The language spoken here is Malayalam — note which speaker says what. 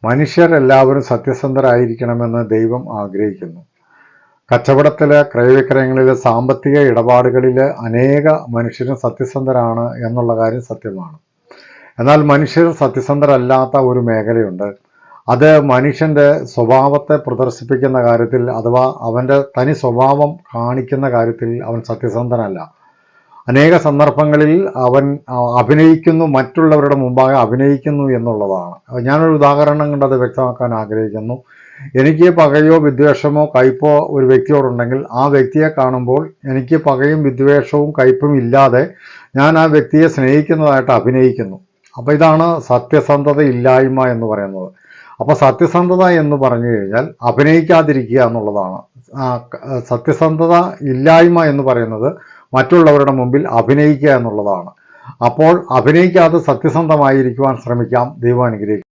Speaker 1: മനുഷ്യരെല്ലാവരും സത്യസന്ധരായിരിക്കണമെന്ന് ദൈവം ആഗ്രഹിക്കുന്നു. കച്ചവടത്തിലെ ക്രയവിക്രയങ്ങളിലെ സാമ്പത്തിക ഇടപാടുകളിൽ അനേക മനുഷ്യരും സത്യസന്ധരാണ് എന്നുള്ള കാര്യം സത്യമാണ്. എന്നാൽ മനുഷ്യർ സത്യസന്ധരല്ലാത്ത ഒരു മേഖലയുണ്ട്. അത് മനുഷ്യൻ്റെ സ്വഭാവത്തെ പ്രദർശിപ്പിക്കുന്ന കാര്യത്തിൽ, അഥവാ അവൻ്റെ തനി സ്വഭാവം കാണിക്കുന്ന കാര്യത്തിൽ അവൻ സത്യസന്ധനല്ല. അനേക സന്ദർഭങ്ങളിൽ അവൻ അഭിനയിക്കുന്നു, മറ്റുള്ളവരുടെ മുമ്പാകെ അഭിനയിക്കുന്നു എന്നുള്ളതാണ്. ഞാനൊരു ഉദാഹരണം കൊണ്ട് അത് വ്യക്തമാക്കാൻ ആഗ്രഹിക്കുന്നു. എനിക്ക് പകയോ വിദ്വേഷമോ കയ്പോ ഒരു വ്യക്തിയോടുണ്ടെങ്കിൽ ആ വ്യക്തിയെ കാണുമ്പോൾ എനിക്ക് പകയും വിദ്വേഷവും കയ്പും ഇല്ലാതെ ഞാൻ ആ വ്യക്തിയെ സ്നേഹിക്കുന്നതായിട്ട് അഭിനയിക്കുന്നു. അപ്പോൾ ഇതാണ് സത്യസന്ധത ഇല്ലായ്മ എന്ന് പറയുന്നത്. അപ്പോൾ സത്യസന്ധത എന്ന് പറഞ്ഞു കഴിഞ്ഞാൽ അഭിനയിക്കാതിരിക്കുക എന്നുള്ളതാണ്. സത്യസന്ധത ഇല്ലായ്മ എന്ന് പറയുന്നത് മറ്റുള്ളവരുടെ മുമ്പിൽ അഭിനയിക്കുക എന്നുള്ളതാണ്. അപ്പോൾ അഭിനയിക്കാതെ സത്യസന്ധമായിരിക്കുവാൻ ശ്രമിക്കാം. ദൈവം അനുഗ്രഹിക്കും.